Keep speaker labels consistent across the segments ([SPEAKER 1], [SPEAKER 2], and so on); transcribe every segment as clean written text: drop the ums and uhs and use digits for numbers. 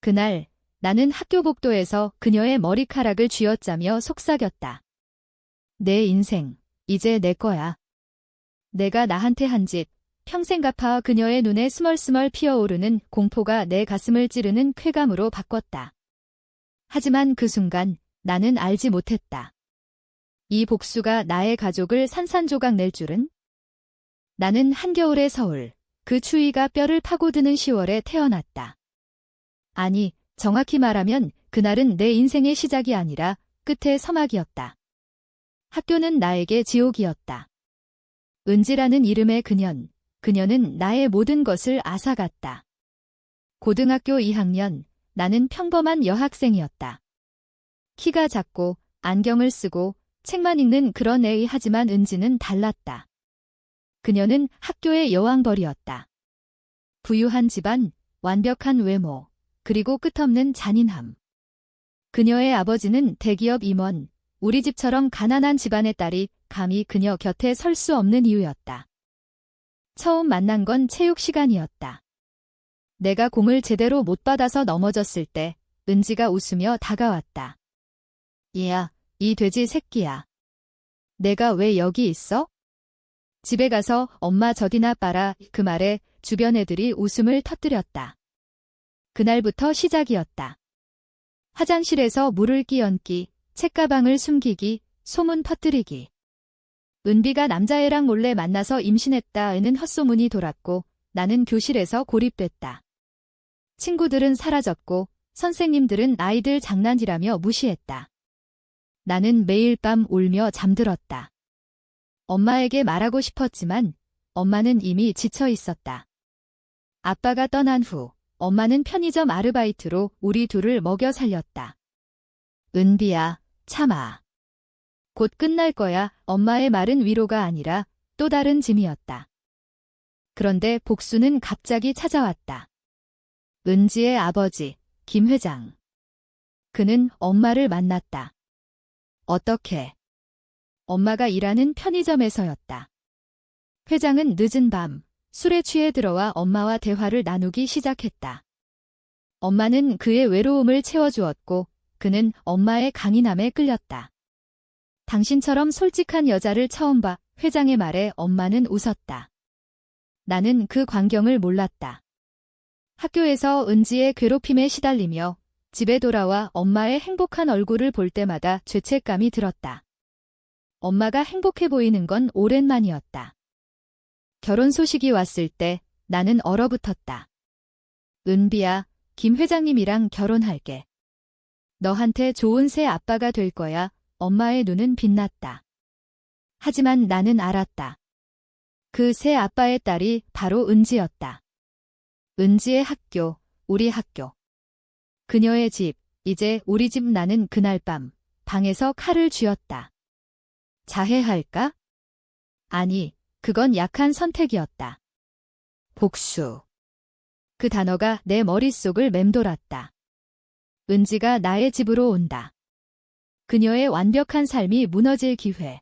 [SPEAKER 1] 그날 나는 학교 복도에서 그녀의 머리카락을 쥐어짜며 속삭였다. 내 인생, 이제 내 거야. 내가 나한테 한 짓, 평생 갚아. 그녀의 눈에 스멀스멀 피어오르는 공포가 내 가슴을 찌르는 쾌감으로 바꿨다. 하지만 그 순간 나는 알지 못했다. 이 복수가 나의 가족을 산산조각 낼 줄은? 나는 한겨울의 서울, 그 추위가 뼈를 파고드는 10월에 태어났다. 아니, 정확히 말하면 그날은 내 인생의 시작이 아니라 끝의 서막이었다. 학교는 나에게 지옥이었다. 은지라는 이름의 그녀는 나의 모든 것을 앗아갔다. 고등학교 2학년, 나는 평범한 여학생이었다. 키가 작고 안경을 쓰고 책만 읽는 그런 애. 하지만 은지는 달랐다. 그녀는 학교의 여왕벌이었다. 부유한 집안, 완벽한 외모, 그리고 끝없는 잔인함. 그녀의 아버지는 대기업 임원, 우리 집처럼 가난한 집안의 딸이 감히 그녀 곁에 설 수 없는 이유였다. 처음 만난 건 체육 시간이었다. 내가 공을 제대로 못 받아서 넘어졌을 때 은지가 웃으며 다가왔다. 얘야, 이 돼지 새끼야. 내가 왜 여기 있어? 집에 가서 엄마 저디나 빨아. 그 말에 주변 애들이 웃음을 터뜨렸다. 그날부터 시작이었다. 화장실에서 물을 끼얹기, 책가방을 숨기기, 소문 퍼뜨리기. 은비가 남자애랑 몰래 만나서 임신했다는 헛소문이 돌았고 나는 교실에서 고립됐다. 친구들은 사라졌고 선생님들은 아이들 장난이라며 무시했다. 나는 매일 밤 울며 잠들었다. 엄마에게 말하고 싶었지만 엄마는 이미 지쳐 있었다. 아빠가 떠난 후 엄마는 편의점 아르바이트로 우리 둘을 먹여 살렸다. 은비야, 참아. 곧 끝날 거야. 엄마의 말은 위로가 아니라 또 다른 짐이었다. 그런데 복수는 갑자기 찾아왔다. 은지의 아버지, 김 회장. 그는 엄마를 만났다. 어떻게? 엄마가 일하는 편의점에서였다. 회장은 늦은 밤, 술에 취해 들어와 엄마와 대화를 나누기 시작했다. 엄마는 그의 외로움을 채워주었고 그는 엄마의 강인함에 끌렸다. 당신처럼 솔직한 여자를 처음 봐. 회장의 말에 엄마는 웃었다. 나는 그 광경을 몰랐다. 학교에서 은지의 괴롭힘에 시달리며 집에 돌아와 엄마의 행복한 얼굴을 볼 때마다 죄책감이 들었다. 엄마가 행복해 보이는 건 오랜만이었다. 결혼 소식이 왔을 때 나는 얼어붙었다. 은비야, 김 회장님이랑 결혼할게. 너한테 좋은 새 아빠가 될 거야. 엄마의 눈은 빛났다. 하지만 나는 알았다. 그 새 아빠의 딸이 바로 은지였다. 은지의 학교, 우리 학교. 그녀의 집, 이제 우리 집. 나는 그날 밤 방에서 칼을 쥐었다. 자해할까? 아니, 그건 약한 선택이었다. 복수. 그 단어가 내 머릿속을 맴돌았다. 은지가 나의 집으로 온다. 그녀의 완벽한 삶이 무너질 기회.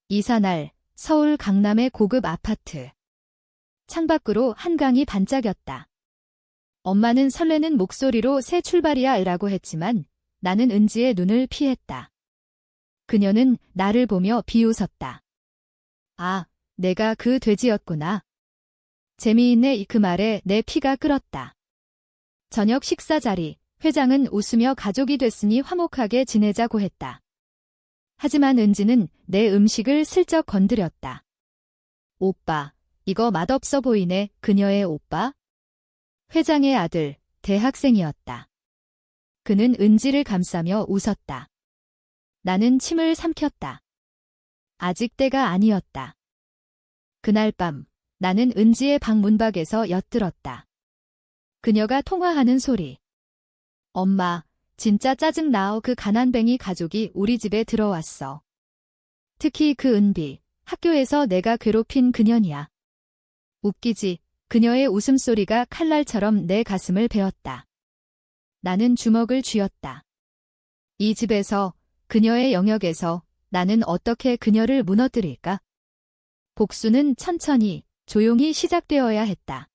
[SPEAKER 1] 이사날, 서울 강남의 고급 아파트. 창밖으로 한강이 반짝였다. 엄마는 설레는 목소리로 새 출발이야 라고 했지만 나는 은지의 눈을 피했다. 그녀는 나를 보며 비웃었다. 아, 내가 그 돼지였구나. 재미있네. 그 말에 내 피가 끓었다. 저녁 식사 자리. 회장은 웃으며 가족이 됐으니 화목하게 지내자고 했다. 하지만 은지는 내 음식을 슬쩍 건드렸다. 오빠, 이거 맛없어 보이네. 그녀의 오빠? 회장의 아들, 대학생이었다. 그는 은지를 감싸며 웃었다. 나는 침을 삼켰다. 아직 때가 아니었다. 그날 밤, 나는 은지의 방 문밖에서 엿들었다. 그녀가 통화하는 소리. 엄마, 진짜 짜증나. 그 가난뱅이 가족이 우리 집에 들어왔어. 특히 그 은비, 학교에서 내가 괴롭힌 그년이야. 웃기지. 그녀의 웃음소리가 칼날처럼 내 가슴을 베었다. 나는 주먹을 쥐었다. 이 집에서, 그녀의 영역에서 나는 어떻게 그녀를 무너뜨릴까? 복수는 천천히, 조용히 시작되어야 했다.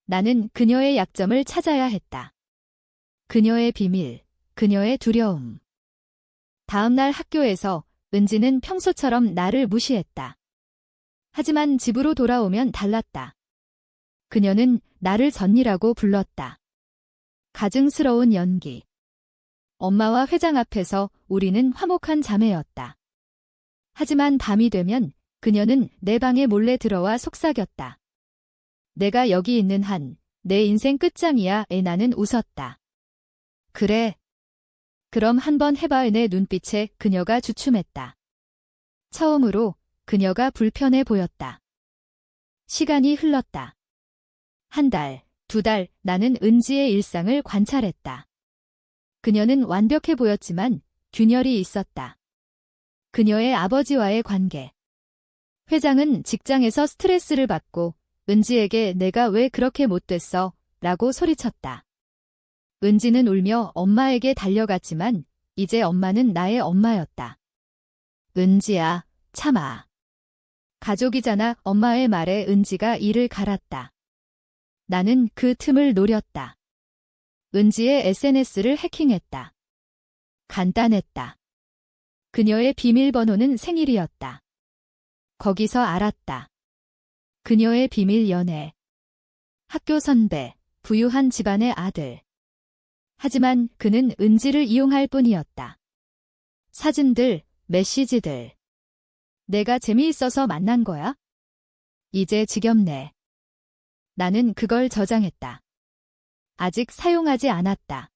[SPEAKER 1] 나는 그녀의 약점을 찾아야 했다. 그녀의 비밀, 그녀의 두려움. 다음 날 학교에서 은지는 평소처럼 나를 무시했다. 하지만 집으로 돌아오면 달랐다. 그녀는 나를 전이라고 불렀다. 가증스러운 연기. 엄마와 회장 앞에서 우리는 화목한 자매였다. 하지만 밤이 되면 그녀는 내 방에 몰래 들어와 속삭였다. 내가 여기 있는 한 내 인생 끝장이야. 나는 웃었다. 그래. 그럼 한번 해봐. 내 눈빛에 그녀가 주춤했다. 처음으로 그녀가 불편해 보였다. 시간이 흘렀다. 한 달, 두 달, 나는 은지의 일상을 관찰했다. 그녀는 완벽해 보였지만 균열이 있었다. 그녀의 아버지와의 관계. 회장은 직장에서 스트레스를 받고 은지에게 내가 왜 그렇게 못됐어? 라고 소리쳤다. 은지는 울며 엄마에게 달려갔지만 이제 엄마는 나의 엄마였다. 은지야, 참아. 가족이잖아. 엄마의 말에 은지가 이를 갈았다. 나는 그 틈을 노렸다. 은지의 SNS를 해킹했다. 간단했다. 그녀의 비밀번호는 생일이었다. 거기서 알았다. 그녀의 비밀 연애. 학교 선배, 부유한 집안의 아들. 하지만 그는 은지를 이용할 뿐이었다. 사진들, 메시지들. 내가 재미있어서 만난 거야? 이제 지겹네. 나는 그걸 저장했다. 아직 사용하지 않았다.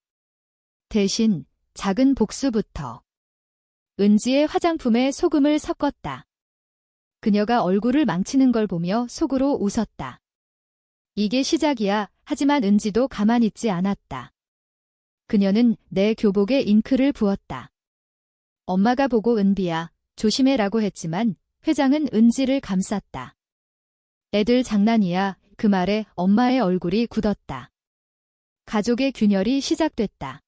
[SPEAKER 1] 대신 작은 복수부터. 은지의 화장품에 소금을 섞었다. 그녀가 얼굴을 망치는 걸 보며 속으로 웃었다. 이게 시작이야. 하지만 은지도 가만히 있지 않았다. 그녀는 내 교복에 잉크를 부었다. 엄마가 보고 은비야, 조심해라고 했지만 회장은 은지를 감쌌다. 애들 장난이야. 그 말에 엄마의 얼굴이 굳었다. 가족의 균열이 시작됐다.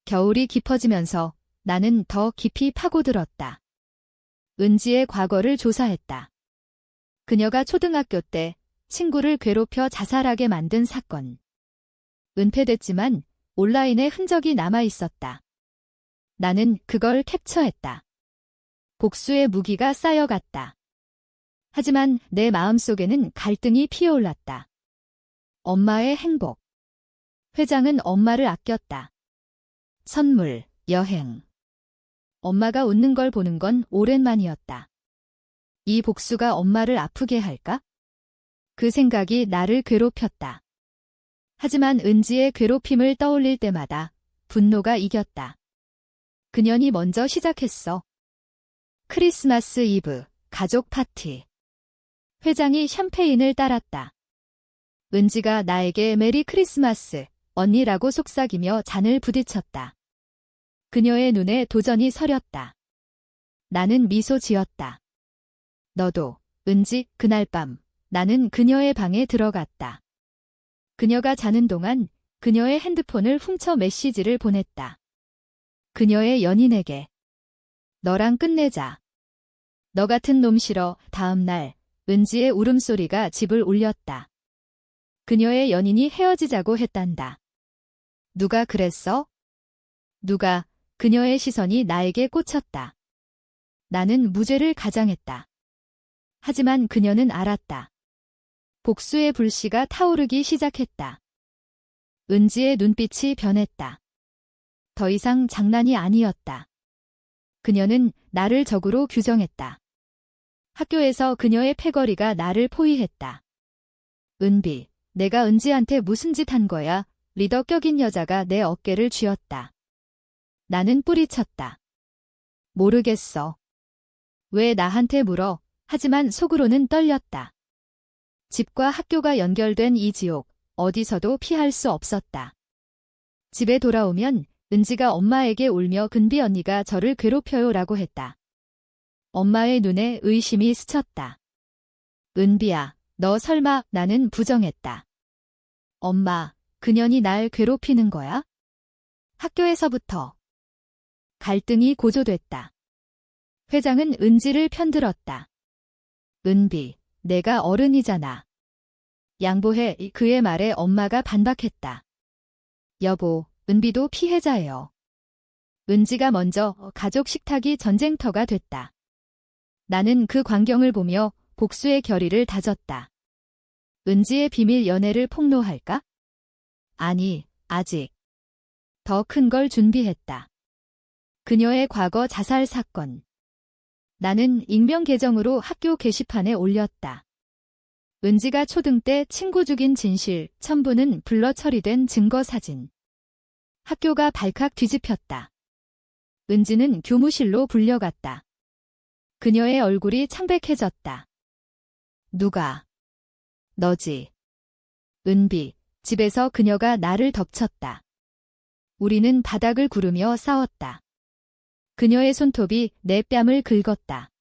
[SPEAKER 1] 겨울이 깊어지면서 나는 더 깊이 파고들었다. 은지의 과거를 조사했다. 그녀가 초등학교 때 친구를 괴롭혀 자살하게 만든 사건. 은폐됐지만 온라인에 흔적이 남아 있었다. 나는 그걸 캡처했다. 복수의 무기가 쌓여갔다. 하지만 내 마음속에는 갈등이 피어올랐다. 엄마의 행복. 회장은 엄마를 아꼈다. 선물, 여행. 엄마가 웃는 걸 보는 건 오랜만이었다. 이 복수가 엄마를 아프게 할까? 그 생각이 나를 괴롭혔다. 하지만 은지의 괴롭힘을 떠올릴 때마다 분노가 이겼다. 그년이 먼저 시작했어. 크리스마스 이브, 가족 파티. 회장이 샴페인을 따랐다. 은지가 나에게 메리 크리스마스, 언니라고 속삭이며 잔을 부딪혔다. 그녀의 눈에 도전이 서렸다. 나는 미소 지었다. 너도, 은지. 그날 밤 나는 그녀의 방에 들어갔다. 그녀가 자는 동안 그녀의 핸드폰을 훔쳐 메시지를 보냈다. 그녀의 연인에게. 너랑 끝내자. 너 같은 놈 싫어. 다음 날 은지의 울음소리가 집을 울렸다. 그녀의 연인이 헤어지자고 했단다. 누가 그랬어? 누가? 그녀의 시선이 나에게 꽂혔다. 나는 무죄를 가장했다. 하지만 그녀는 알았다. 복수의 불씨가 타오르기 시작했다. 은지의 눈빛이 변했다. 더 이상 장난이 아니었다. 그녀는 나를 적으로 규정했다. 학교에서 그녀의 패거리가 나를 포위했다. 은비, 내가 은지한테 무슨 짓 한 거야? 리더 격인 여자가 내 어깨를 쥐었다. 나는 뿌리쳤다. 모르겠어. 왜 나한테 물어? 하지만 속으로는 떨렸다. 집과 학교가 연결된 이 지옥, 어디서도 피할 수 없었다. 집에 돌아오면 은지가 엄마에게 울며 근비 언니가 저를 괴롭혀요라고 했다. 엄마의 눈에 의심이 스쳤다. 은비야, 너 설마. 나는 부정했다. 엄마, 그년이 날 괴롭히는 거야? 학교에서부터. 갈등이 고조됐다. 회장은 은지를 편들었다. 은비, 내가 어른이잖아. 양보해. 그의 말에 엄마가 반박했다. 여보, 은비도 피해자예요. 은지가 먼저 가족 식탁이 전쟁터가 됐다. 나는 그 광경을 보며 복수의 결의를 다졌다. 은지의 비밀 연애를 폭로할까? 아니, 아직. 더 큰 걸 준비했다. 그녀의 과거 자살 사건. 나는 익명 계정으로 학교 게시판에 올렸다. 은지가 초등 때 친구 죽인 진실 첨부는 블러 처리된 증거 사진. 학교가 발칵 뒤집혔다. 은지는 교무실로 불려갔다. 그녀의 얼굴이 창백해졌다. 누가? 너지. 은비, 집에서 그녀가 나를 덮쳤다. 우리는 바닥을 구르며 싸웠다. 그녀의 손톱이 내 뺨을 긁었다.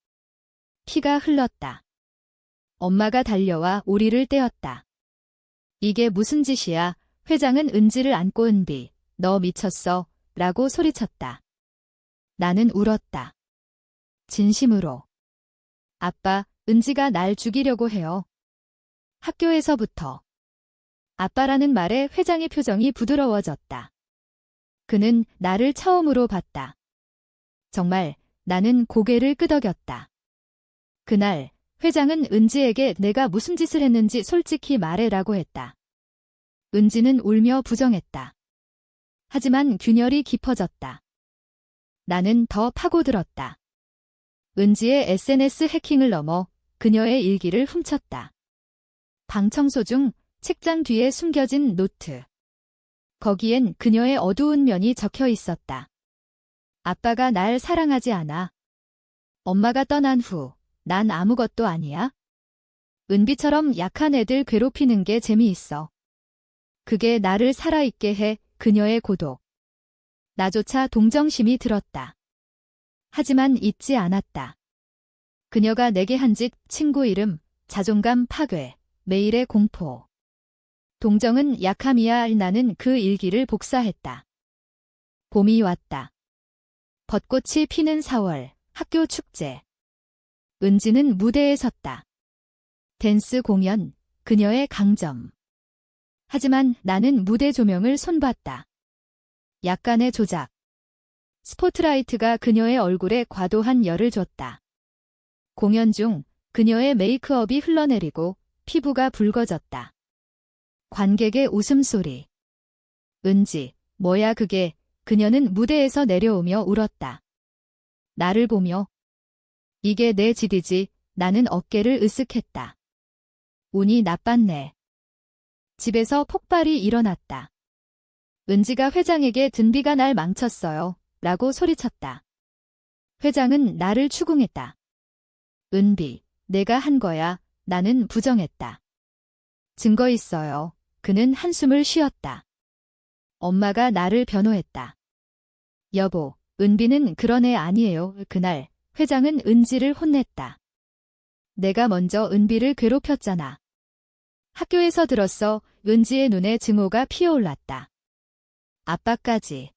[SPEAKER 1] 피가 흘렀다. 엄마가 달려와 우리를 떼었다. 이게 무슨 짓이야? 회장은 은지를 안고 은비, 너 미쳤어? 라고 소리쳤다. 나는 울었다. 진심으로. 아빠, 은지가 날 죽이려고 해요. 학교에서부터. 아빠라는 말에 회장의 표정이 부드러워졌다. 그는 나를 처음으로 봤다. 정말 나는 고개를 끄덕였다. 그날 회장은 은지에게 내가 무슨 짓을 했는지 솔직히 말해라고 했다. 은지는 울며 부정했다. 하지만 균열이 깊어졌다. 나는 더 파고들었다. 은지의 SNS 해킹을 넘어 그녀의 일기를 훔쳤다. 방 청소 중 책장 뒤에 숨겨진 노트. 거기엔 그녀의 어두운 면이 적혀 있었다. 아빠가 날 사랑하지 않아. 엄마가 떠난 후 난 아무것도 아니야. 은비처럼 약한 애들 괴롭히는 게 재미있어. 그게 나를 살아있게 해. 그녀의 고독. 나조차 동정심이 들었다. 하지만 잊지 않았다. 그녀가 내게 한 짓, 친구 이름, 자존감 파괴, 매일의 공포. 동정은 약함이야. 나는 그 일기를 복사했다. 봄이 왔다. 벚꽃이 피는 4월, 학교 축제. 은지는 무대에 섰다. 댄스 공연, 그녀의 강점. 하지만 나는 무대 조명을 손봤다. 약간의 조작. 스포트라이트가 그녀의 얼굴에 과도한 열을 줬다. 공연 중 그녀의 메이크업이 흘러내리고 피부가 붉어졌다. 관객의 웃음소리. 은지, 뭐야 그게. 그녀는 무대에서 내려오며 울었다. 나를 보며. 이게 내 짓이지. 나는 어깨를 으쓱했다. 운이 나빴네. 집에서 폭발이 일어났다. 은지가 회장에게 든비가 날 망쳤어요. 라고 소리쳤다. 회장은 나를 추궁했다. 은비, 내가 한 거야. 나는 부정했다. 증거 있어요. 그는 한숨을 쉬었다. 엄마가 나를 변호했다. 여보, 은비는 그런 애 아니에요. 그날 회장은 은지를 혼냈다. 내가 먼저 은비를 괴롭혔잖아. 학교에서 들었어. 은지의 눈에 증오가 피어올랐다. 아빠까지.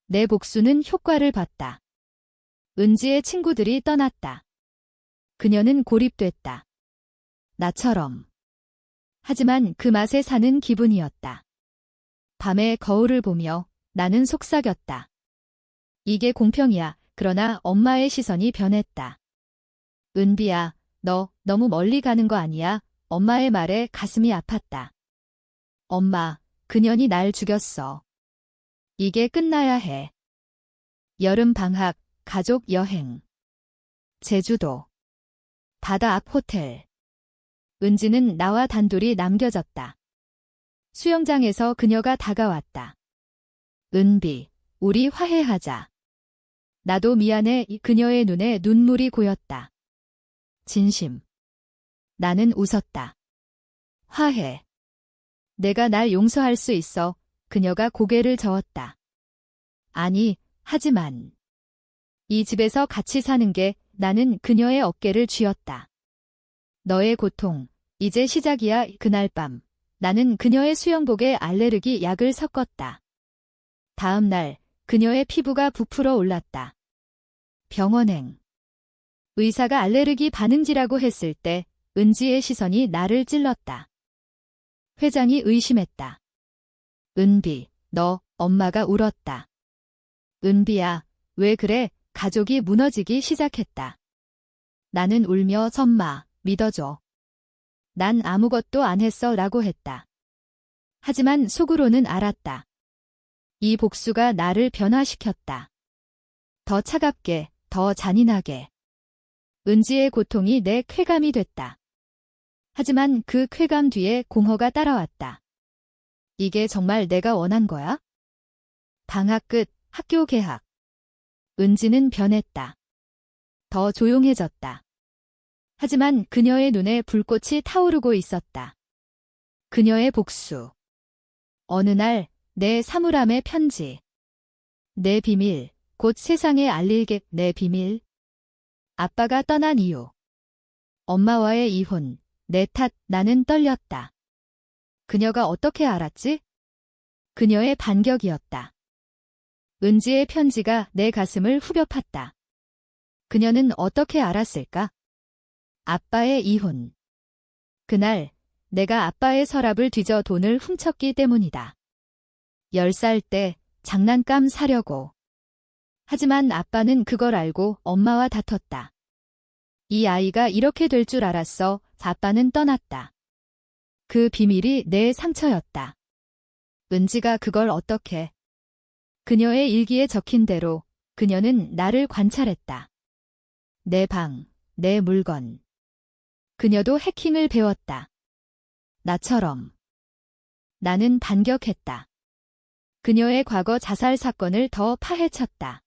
[SPEAKER 1] 내 복수는 효과를 봤다. 은지의 친구들이 떠났다. 그녀는 고립됐다. 나처럼. 하지만 그 맛에 사는 기분이었다. 밤에 거울을 보며 나는 속삭였다. 이게 공평이야. 그러나 엄마의 시선이 변했다. 은비야, 너 너무 멀리 가는 거 아니야? 엄마의 말에 가슴이 아팠다. 엄마, 그년이 날 죽였어. 이게 끝나야 해. 여름 방학, 가족 여행. 제주도. 바다 앞 호텔. 은지는 나와 단둘이 남겨졌다. 수영장에서 그녀가 다가왔다. 은비, 우리 화해하자. 나도 미안해. 그녀의 눈에 눈물이 고였다. 진심. 나는 웃었다. 화해. 내가 날 용서할 수 있어. 그녀가 고개를 저었다. 아니, 하지만. 이 집에서 같이 사는 게. 나는 그녀의 어깨를 쥐었다. 너의 고통, 이제 시작이야. 그날 밤. 나는 그녀의 수영복에 알레르기 약을 섞었다. 다음 날, 그녀의 피부가 부풀어 올랐다. 병원행. 의사가 알레르기 반응지라고 했을 때 은지의 시선이 나를 찔렀다. 회장이 의심했다. 은비, 너 엄마가 울었다. 은비야, 왜 그래? 가족이 무너지기 시작했다. 나는 울며 엄마, 믿어줘. 난 아무것도 안 했어 라고 했다. 하지만 속으로는 알았다. 이 복수가 나를 변화시켰다. 더 차갑게, 더 잔인하게. 은지의 고통이 내 쾌감이 됐다. 하지만 그 쾌감 뒤에 공허가 따라왔다. 이게 정말 내가 원한 거야? 방학 끝, 학교 개학. 은지는 변했다. 더 조용해졌다. 하지만 그녀의 눈에 불꽃이 타오르고 있었다. 그녀의 복수. 어느 날 내 사물함의 편지. 내 비밀, 곧 세상에 알릴게 내 비밀. 아빠가 떠난 이유. 엄마와의 이혼, 내 탓, 나는 떨렸다. 그녀가 어떻게 알았지? 그녀의 반격이었다. 은지의 편지가 내 가슴을 후벼 팠다. 그녀는 어떻게 알았을까? 아빠의 이혼. 그날 내가 아빠의 서랍을 뒤져 돈을 훔쳤기 때문이다. 10살 때 장난감 사려고. 하지만 아빠는 그걸 알고 엄마와 다퉜다. 이 아이가 이렇게 될 줄 알았어. 아빠는 떠났다. 그 비밀이 내 상처였다. 은지가 그걸 어떻게? 그녀의 일기에 적힌 대로 그녀는 나를 관찰했다. 내 방, 내 물건. 그녀도 해킹을 배웠다. 나처럼. 나는 반격했다. 그녀의 과거 자살 사건을 더 파헤쳤다.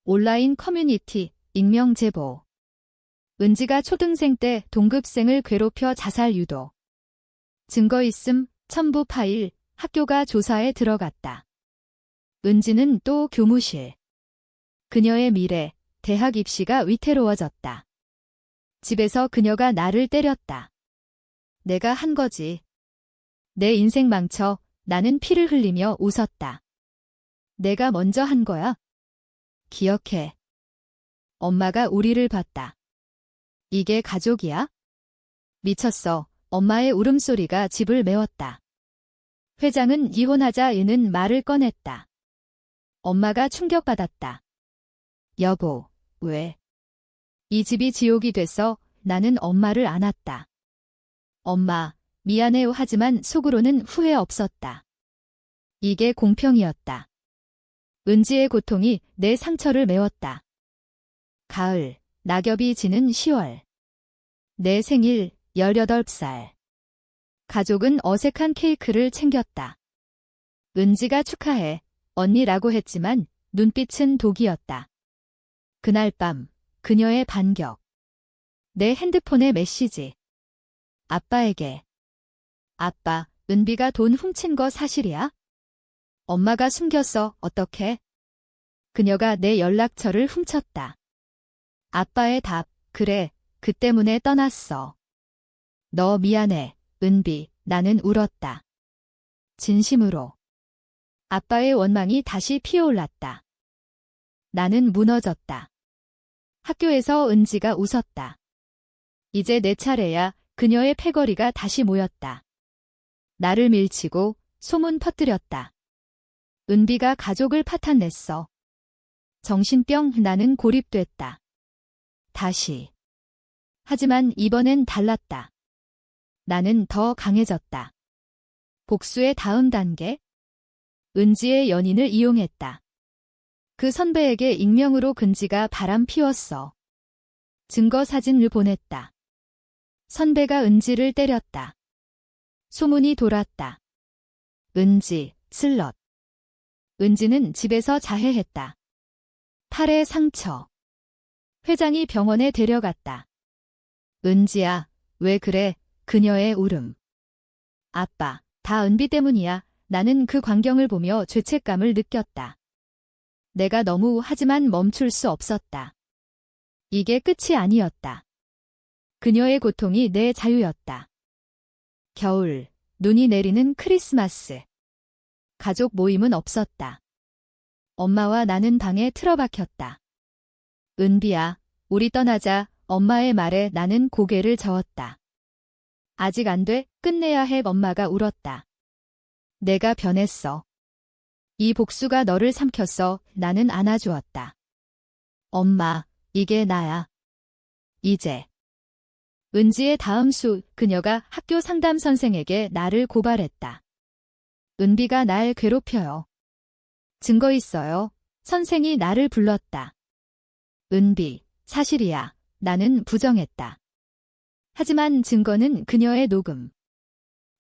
[SPEAKER 1] 온라인 커뮤니티, 익명 제보. 은지가 초등생 때 동급생을 괴롭혀 자살 유도. 증거 있음, 첨부 파일, 학교가 조사에 들어갔다. 은지는 또 교무실. 그녀의 미래, 대학 입시가 위태로워졌다. 집에서 그녀가 나를 때렸다. 내가 한 거지. 내 인생 망쳐 나는 피를 흘리며 웃었다. 내가 먼저 한 거야. 기억해. 엄마가 우리를 봤다. 이게 가족이야? 미쳤어. 엄마의 울음소리가 집을 메웠다. 회장은 이혼하자는 말을 꺼냈다. 엄마가 충격받았다. 여보, 왜? 이 집이 지옥이 돼서 나는 엄마를 안았다. 엄마, 미안해요 하지만 속으로는 후회 없었다. 이게 공평이었다. 은지의 고통이 내 상처를 메웠다. 가을, 낙엽이 지는 10월. 내 생일, 18살. 가족은 어색한 케이크를 챙겼다. 은지가 축하해, 언니라고 했지만 눈빛은 독이었다. 그날 밤, 그녀의 반격. 내 핸드폰의 메시지. 아빠에게. 아빠, 은비가 돈 훔친 거 사실이야? 엄마가 숨겼어, 어떻게? 그녀가 내 연락처를 훔쳤다. 아빠의 답, 그래, 그 때문에 떠났어. 너 미안해, 은비, 나는 울었다. 진심으로. 아빠의 원망이 다시 피어올랐다. 나는 무너졌다. 학교에서 은지가 웃었다. 이제 내 차례야. 그녀의 패거리가 다시 모였다. 나를 밀치고 소문 퍼뜨렸다. 은비가 가족을 파탄냈어. 정신병, 나는 고립됐다. 다시. 하지만 이번엔 달랐다. 나는 더 강해졌다. 복수의 다음 단계? 은지의 연인을 이용했다. 그 선배에게 익명으로 근지가 바람 피웠어. 증거 사진을 보냈다. 선배가 은지를 때렸다. 소문이 돌았다. 은지, 슬럿. 은지는 집에서 자해했다. 팔에 상처. 회장이 병원에 데려갔다. 은지야, 왜 그래? 그녀의 울음. 아빠, 다 은비 때문이야. 나는 그 광경을 보며 죄책감을 느꼈다. 내가 너무 하지만 멈출 수 없었다. 이게 끝이 아니었다. 그녀의 고통이 내 자유였다. 겨울, 눈이 내리는 크리스마스. 가족 모임은 없었다. 엄마와 나는 방에 틀어박혔다. 은비야, 우리 떠나자. 엄마의 말에 나는 고개를 저었다. 아직 안 돼, 끝내야 해. 엄마가 울었다. 내가 변했어. 이 복수가 너를 삼켰어. 나는 안아주었다. 엄마, 이게 나야. 이제. 은지의 다음 수, 그녀가 학교 상담 선생에게 나를 고발했다. 은비가 날 괴롭혀요. 증거 있어요. 선생이 나를 불렀다. 은비, 사실이야. 나는 부정했다. 하지만 증거는 그녀의 녹음.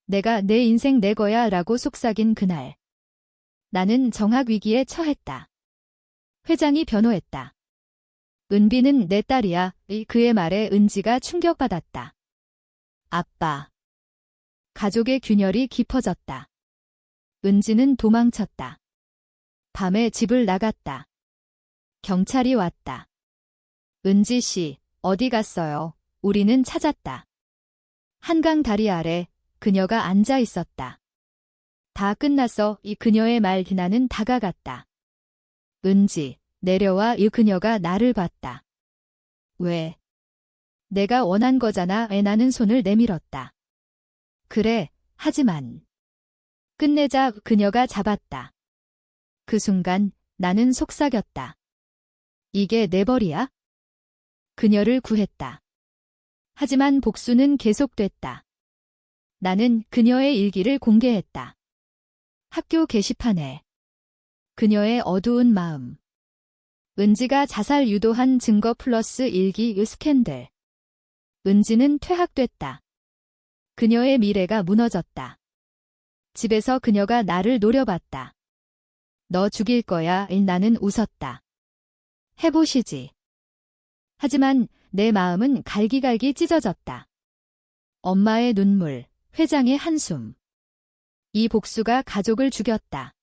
[SPEAKER 1] 내가 내 인생 내 거야 라고 속삭인 그날. 나는 정학 위기에 처했다. 회장이 변호했다. 은비는 내 딸이야. 그의 말에 은지가 충격받았다. 아빠. 가족의 균열이 깊어졌다. 은지는 도망쳤다. 밤에 집을 나갔다. 경찰이 왔다. 은지 씨, 어디 갔어요? 우리는 찾았다. 한강 다리 아래 그녀가 앉아 있었다. 다 끝났어. 이 그녀의 말 나는 다가갔다. 은지, 내려와. 이 그녀가 나를 봤다. 왜? 내가 원한 거잖아. 나는 손을 내밀었다. 그래, 하지만. 끝내자. 그녀가 잡았다. 그 순간 나는 속삭였다. 이게 내 벌이야? 그녀를 구했다. 하지만 복수는 계속됐다. 나는 그녀의 일기를 공개했다. 학교 게시판에 그녀의 어두운 마음. 은지가 자살 유도한 증거 플러스 일기 스캔들. 은지는 퇴학됐다. 그녀의 미래가 무너졌다. 집에서 그녀가 나를 노려봤다. 너 죽일 거야. 나는 웃었다. 해보시지. 하지만 내 마음은 갈기갈기 찢어졌다. 엄마의 눈물, 회장의 한숨. 이 복수가 가족을 죽였다.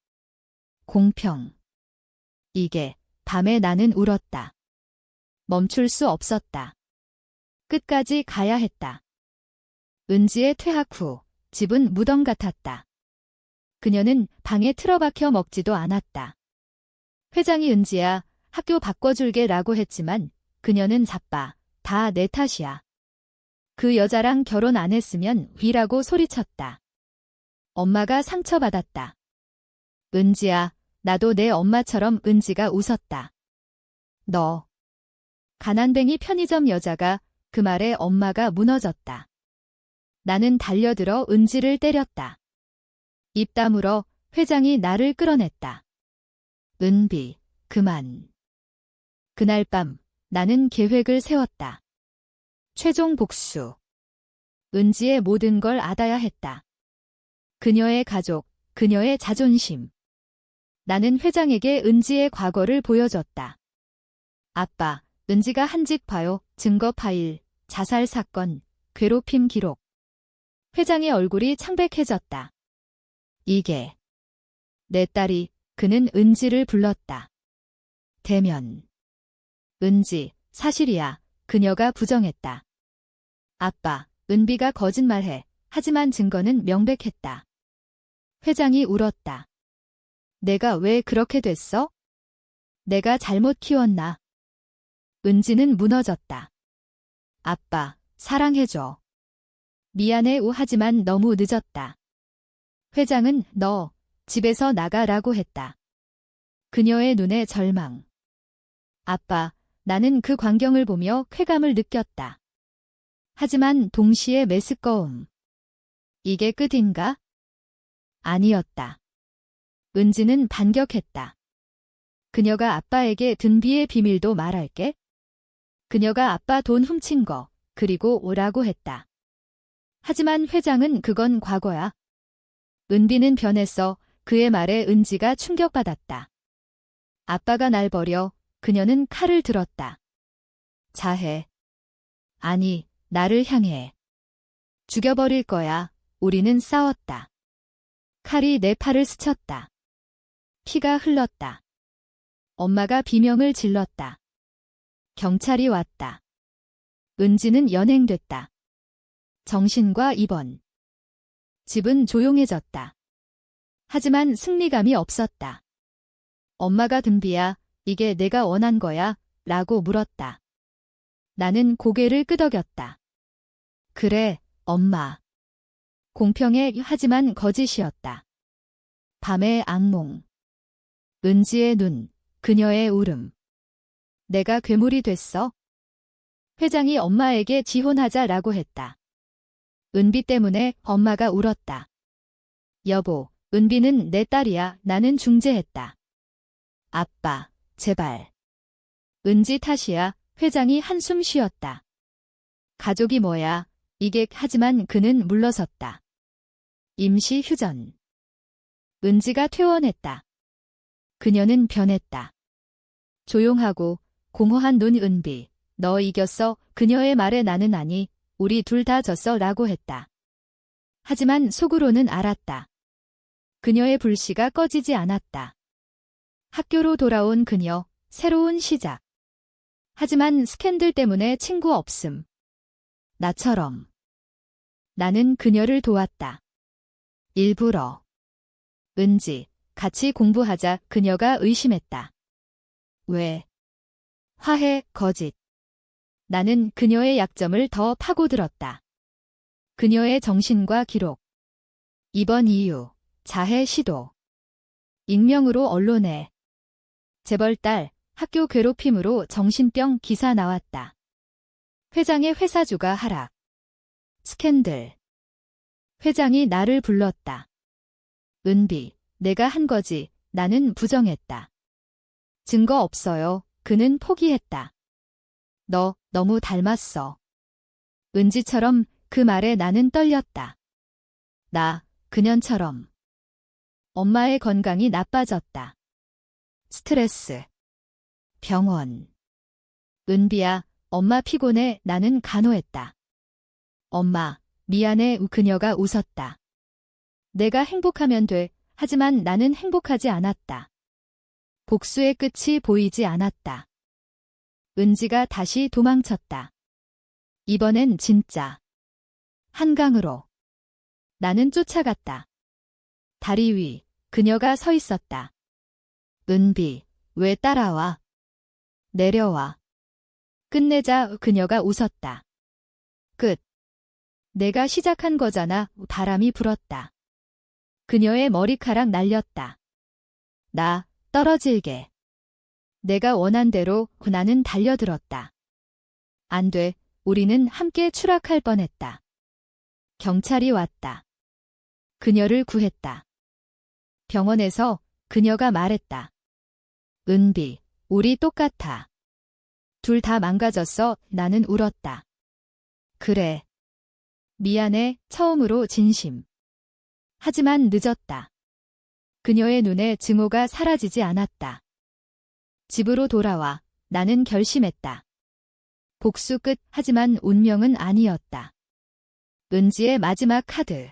[SPEAKER 1] 공평. 이게, 밤에 나는 울었다. 멈출 수 없었다. 끝까지 가야 했다. 은지의 퇴학 후, 집은 무덤 같았다. 그녀는 방에 틀어박혀 먹지도 않았다. 회장이 은지야, 학교 바꿔줄게 라고 했지만 그녀는 자빠, 다 내 탓이야. 그 여자랑 결혼 안 했으면 위라고 소리쳤다. 엄마가 상처받았다. 은지야, 나도 내 엄마처럼. 은지가 웃었다. 너. 가난뱅이 편의점 여자가. 그 말에 엄마가 무너졌다. 나는 달려들어 은지를 때렸다. 입 다물어. 회장이 나를 끌어냈다. 은비, 그만. 그날 밤 나는 계획을 세웠다. 최종 복수. 은지의 모든 걸 알아야 했다. 그녀의 가족, 그녀의 자존심. 나는 회장에게 은지의 과거를 보여줬다. 아빠, 은지가 한 집 봐요. 증거 파일, 자살 사건, 괴롭힘 기록. 회장의 얼굴이 창백해졌다. 이게 내 딸이. 그는 은지를 불렀다. 대면. 은지, 사실이야. 그녀가 부정했다. 아빠, 은비가 거짓말해. 하지만 증거는 명백했다. 회장이 울었다. 내가 왜 그렇게 됐어? 내가 잘못 키웠나? 은지는 무너졌다. 아빠, 사랑해줘. 미안해. 하지만 너무 늦었다. 회장은 너 집에서 나가라고 했다. 그녀의 눈에 절망. 아빠, 나는 그 광경을 보며 쾌감을 느꼈다. 하지만 동시에 메스꺼움. 이게 끝인가? 아니었다. 은지는 반격했다. 그녀가 아빠에게 든비의 비밀도 말할게. 그녀가 아빠 돈 훔친 거, 그리고 오라고 했다. 하지만 회장은 그건 과거야. 은비는 변했어. 그의 말에 은지가 충격받았다. 아빠가 날 버려. 그녀는 칼을 들었다. 자해. 아니, 나를 향해. 죽여버릴 거야. 우리는 싸웠다. 칼이 내 팔을 스쳤다. 피가 흘렀다. 엄마가 비명을 질렀다. 경찰이 왔다. 은지는 연행됐다. 정신과 입원. 집은 조용해졌다. 하지만 승리감이 없었다. 엄마가 든비야, 이게 내가 원한 거야? 라고 물었다. 나는 고개를 끄덕였다. 그래, 엄마. 공평해. 하지만 거짓이었다. 밤의 악몽. 은지의 눈, 그녀의 울음. 내가 괴물이 됐어? 회장이 엄마에게 지혼하자라고 했다. 은비 때문에 엄마가 울었다. 여보, 은비는 내 딸이야. 나는 중재했다. 아빠, 제발. 은지 탓이야. 회장이 한숨 쉬었다. 가족이 뭐야. 이게 하지만 그는 물러섰다. 임시 휴전. 은지가 퇴원했다. 그녀는 변했다. 조용하고 공허한 눈 은비. 너 이겼어. 그녀의 말에 나는 아니. 우리 둘 다 졌어 라고 했다. 하지만 속으로는 알았다. 그녀의 불씨가 꺼지지 않았다. 학교로 돌아온 그녀, 새로운 시작. 하지만 스캔들 때문에 친구 없음. 나처럼. 나는 그녀를 도왔다. 일부러. 은지, 같이 공부하자. 그녀가 의심했다. 왜? 화해, 거짓. 나는 그녀의 약점을 더 파고들었다. 그녀의 정신과 기록. 입원 이유, 자해 시도. 익명으로 언론에. 재벌딸, 학교 괴롭힘으로 정신병 기사 나왔다. 회장의 회사주가 하락. 스캔들. 회장이 나를 불렀다. 은비, 내가 한 거지. 나는 부정했다. 증거 없어요. 그는 포기했다. 너 너무 닮았어. 은지처럼 그 말에 나는 떨렸다. 나, 그년처럼. 엄마의 건강이 나빠졌다. 스트레스. 병원. 은비야, 엄마 피곤해. 나는 간호했다. 엄마, 미안해. 그녀가 웃었다. 내가 행복하면 돼. 하지만 나는 행복하지 않았다. 복수의 끝이 보이지 않았다. 은지가 다시 도망쳤다. 이번엔 진짜. 한강으로. 나는 쫓아갔다. 다리 위, 그녀가 서 있었다. 은비, 왜 따라와? 내려와. 끝내자. 그녀가 웃었다. 끝. 내가 시작한 거잖아. 바람이 불었다. 그녀의 머리카락 날렸다. 나, 떨어질게. 내가 원한 대로 나는 달려들었다. 안 돼. 우리는 함께 추락할 뻔했다. 경찰이 왔다. 그녀를 구했다. 병원에서 그녀가 말했다. 은비, 우리 똑같아. 둘 다 망가졌어. 나는 울었다. 그래. 미안해. 처음으로 진심. 하지만 늦었다. 그녀의 눈에 증오가 사라지지 않았다. 집으로 돌아와. 나는 결심했다. 복수 끝. 하지만 운명은 아니었다. 은지의 마지막 카드.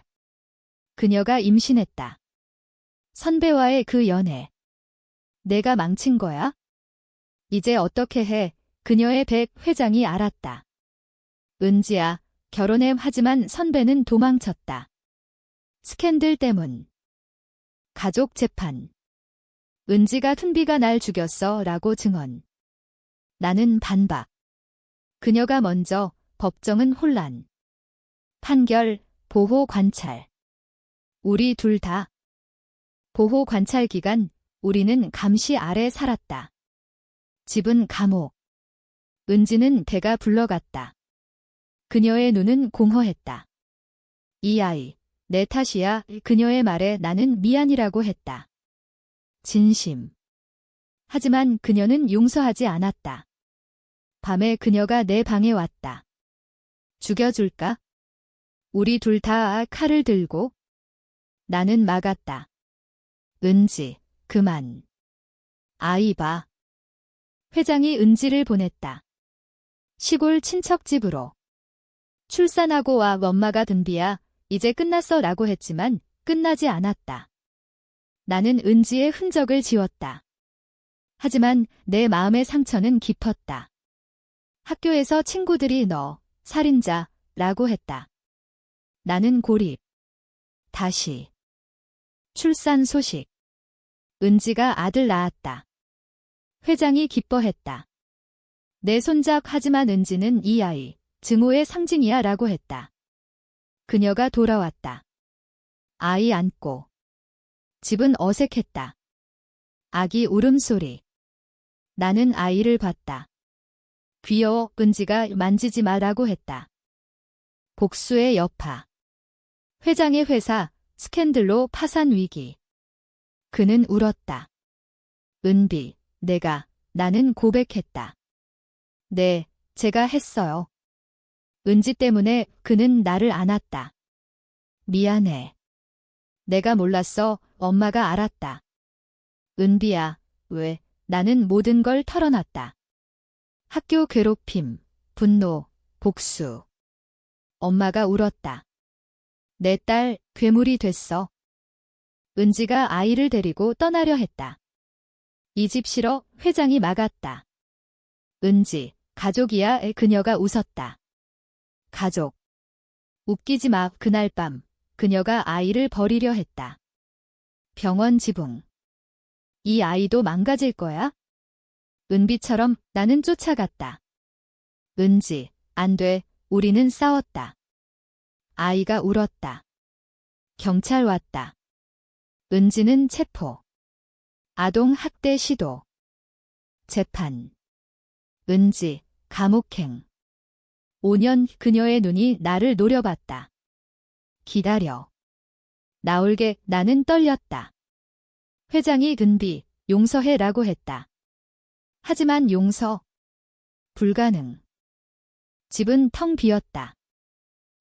[SPEAKER 1] 그녀가 임신했다. 선배와의 그 연애. 내가 망친 거야? 이제 어떻게 해? 그녀의 백 회장이 알았다. 은지야, 결혼해. 하지만 선배는 도망쳤다. 스캔들 때문. 가족 재판. 은지가 툰비가 날 죽였어 라고 증언. 나는 반박. 그녀가 먼저, 법정은 혼란. 판결, 보호 관찰. 우리 둘 다. 보호 관찰 기간, 우리는 감시 아래 살았다. 집은 감옥. 은지는 대가 불러갔다. 그녀의 눈은 공허했다. 이 아이, 내 탓이야. 그녀의 말에 나는 미안이라고 했다. 진심. 하지만 그녀는 용서하지 않았다. 밤에 그녀가 내 방에 왔다. 죽여줄까? 우리 둘 다 칼을 들고. 나는 막았다. 은지, 그만. 아이 봐. 회장이 은지를 보냈다. 시골 친척 집으로. 출산하고 와. 엄마가 든비야. 이제 끝났어 라고 했지만 끝나지 않았다. 나는 은지의 흔적을 지웠다. 하지만 내 마음의 상처는 깊었다. 학교에서 친구들이 너 살인자 라고 했다. 나는 고립. 다시. 출산 소식. 은지가 아들 낳았다. 회장이 기뻐했다. 내 손자. 하지만 은지는 이 아이, 증오의 상징이야 라고 했다. 그녀가 돌아왔다. 아이 안고. 집은 어색했다. 아기 울음소리. 나는 아이를 봤다. 귀여워. 은지가 만지지 마라고 했다. 복수의 여파. 회장의 회사, 스캔들로 파산 위기. 그는 울었다. 은비, 나는 고백했다. 네, 제가 했어요. 은지 때문에 그는 나를 안았다. 미안해. 내가 몰랐어. 엄마가 알았다. 은비야, 왜? 나는 모든 걸 털어놨다. 학교 괴롭힘, 분노, 복수. 엄마가 울었다. 내 딸 괴물이 됐어. 은지가 아이를 데리고 떠나려 했다. 이 집 싫어. 회장이 막았다. 은지, 가족이야. 그녀가 웃었다. 가족. 웃기지 마. 그날 밤 그녀가 아이를 버리려 했다. 병원 지붕. 이 아이도 망가질 거야? 은비처럼 나는 쫓아갔다. 은지, 안 돼. 우리는 싸웠다. 아이가 울었다. 경찰 왔다. 은지는 체포. 아동 학대 시도. 재판. 은지, 감옥행. 5년 그녀의 눈이 나를 노려봤다. 기다려. 나올게. 나는 떨렸다. 회장이 은비, 용서해라고 했다. 하지만 용서. 불가능. 집은 텅 비었다.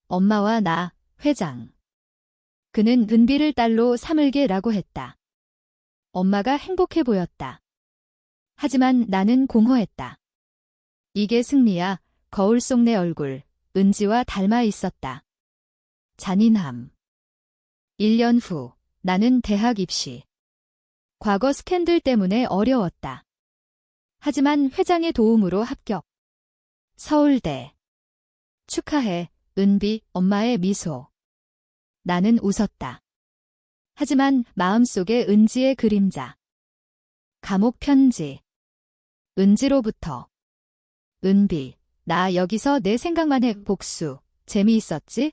[SPEAKER 1] 엄마와 나, 회장. 그는 은비를 딸로 삼을게라고 했다. 엄마가 행복해 보였다. 하지만 나는 공허했다. 이게 승리야. 거울 속 내 얼굴, 은지와 닮아 있었다. 잔인함. 1년 후, 나는 대학 입시. 과거 스캔들 때문에 어려웠다. 하지만 회장의 도움으로 합격. 서울대. 축하해, 은비. 엄마의 미소. 나는 웃었다. 하지만 마음속에 은지의 그림자. 감옥 편지. 은지로부터. 은비, 나 여기서 내 생각만 해. 복수. 재미있었지?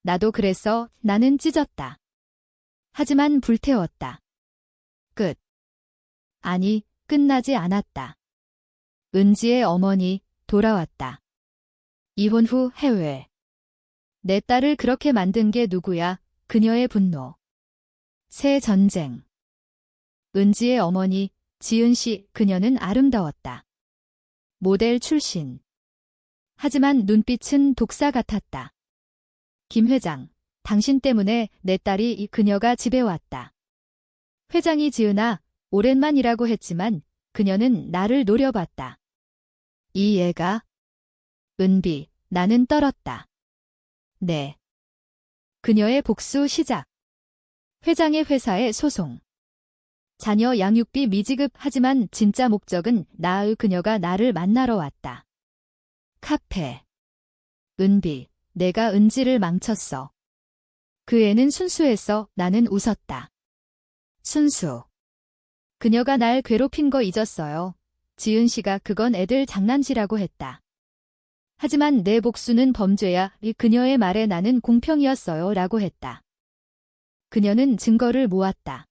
[SPEAKER 1] 나도 그랬어. 나는 찢었다. 하지만 불태웠다. 끝. 아니, 끝나지 않았다. 은지의 어머니, 돌아왔다. 이혼 후 해외. 내 딸을 그렇게 만든 게 누구야? 그녀의 분노. 새 전쟁. 은지의 어머니, 지은 씨, 그녀는 아름다웠다. 모델 출신. 하지만 눈빛은 독사 같았다. 김 회장, 당신 때문에 내 딸이 그녀가 집에 왔다. 회장이 지은아, 오랜만이라고 했지만 그녀는 나를 노려봤다. 이 애가? 은비, 나는 떨었다. 네. 그녀의 복수 시작. 회장의 회사에 소송. 자녀 양육비 미지급. 하지만 진짜 목적은 나의 그녀가 나를 만나러 왔다. 카페. 은비, 내가 은지를 망쳤어. 그 애는 순수했어. 나는 웃었다. 순수. 그녀가 날 괴롭힌 거 잊었어요. 지은 씨가 그건 애들 장난치라고 했다. 하지만 내 복수는 범죄야. 그녀의 말에 나는 공평이었어요. 라고 했다. 그녀는 증거를 모았다.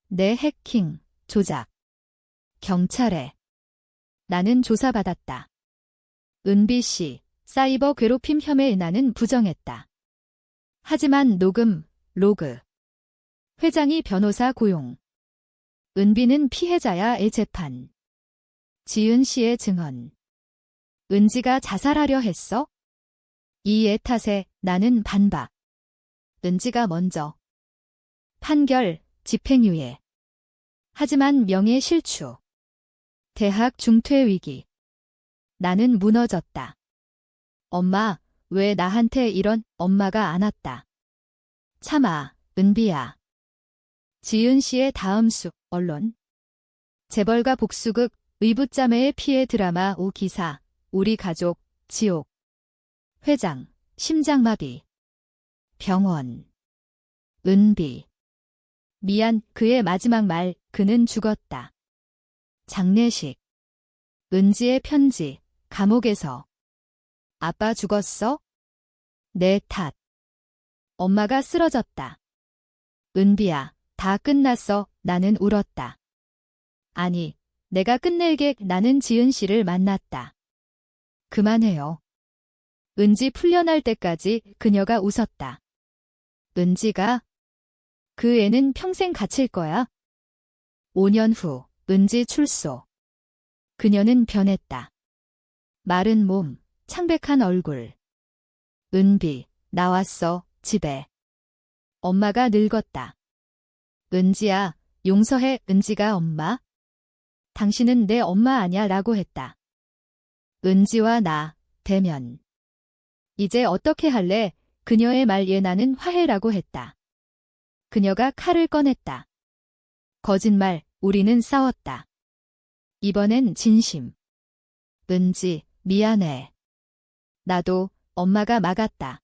[SPEAKER 1] 내 해킹, 조작. 경찰에. 나는 조사받았다. 은비 씨, 사이버 괴롭힘 혐의에 나는 부정했다. 하지만 녹음, 로그. 회장이 변호사 고용. 은비는 피해자야의 재판. 지은 씨의 증언. 은지가 자살하려 했어? 이 애 탓에 나는 반박. 은지가 먼저. 판결, 집행유예. 하지만 명예 실추. 대학 중퇴 위기. 나는 무너졌다. 엄마, 왜 나한테 이런? 엄마가 안았다. 참아, 은비야. 지은 씨의 다음 수, 언론. 재벌가 복수극, 의붓자매의 피해 드라마 5기사, 우리 가족, 지옥. 회장, 심장마비. 병원. 은비. 미안, 그의 마지막 말, 그는 죽었다. 장례식. 은지의 편지, 감옥에서. 아빠 죽었어? 내 탓. 엄마가 쓰러졌다. 은비야, 다 끝났어. 나는 울었다. 아니, 내가 끝내게 나는 지은 씨를 만났다. 그만해요. 은지 풀려날 때까지 그녀가 웃었다. 은지가? 그 애는 평생 갇힐 거야. 5년 후, 은지 출소. 그녀는 변했다. 마른 몸, 창백한 얼굴. 은비, 나왔어, 집에. 엄마가 늙었다. 은지야, 용서해, 은지가 엄마? 당신은 내 엄마 아냐 라고 했다. 은지와 나, 대면. 이제 어떻게 할래? 그녀의 말에 나는 화해라고 했다. 그녀가 칼을 꺼냈다. 거짓말, 우리는 싸웠다. 이번엔 진심. 은지, 미안해. 나도, 엄마가 막았다.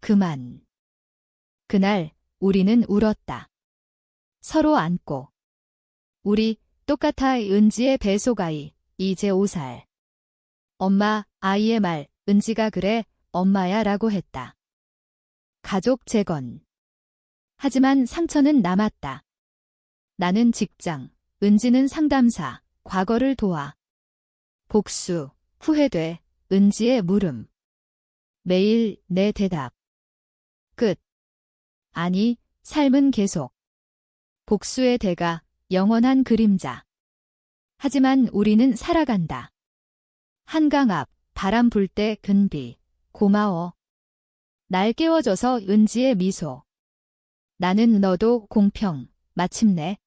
[SPEAKER 1] 그만. 그날, 우리는 울었다. 서로 안고. 우리, 똑같아 은지의 뱃속아이, 이제 5살. 엄마, 아이의 말, 은지가 그래, 엄마야 라고 했다. 가족 재건. 하지만 상처는 남았다. 나는 직장, 은지는 상담사, 과거를 도와. 복수, 후회돼, 은지의 물음. 매일 내 대답. 끝. 아니, 삶은 계속. 복수의 대가, 영원한 그림자. 하지만 우리는 살아간다. 한강 앞, 바람 불 때 근비. 고마워. 날 깨워줘서 은지의 미소. 나는 너도 공평, 마침내.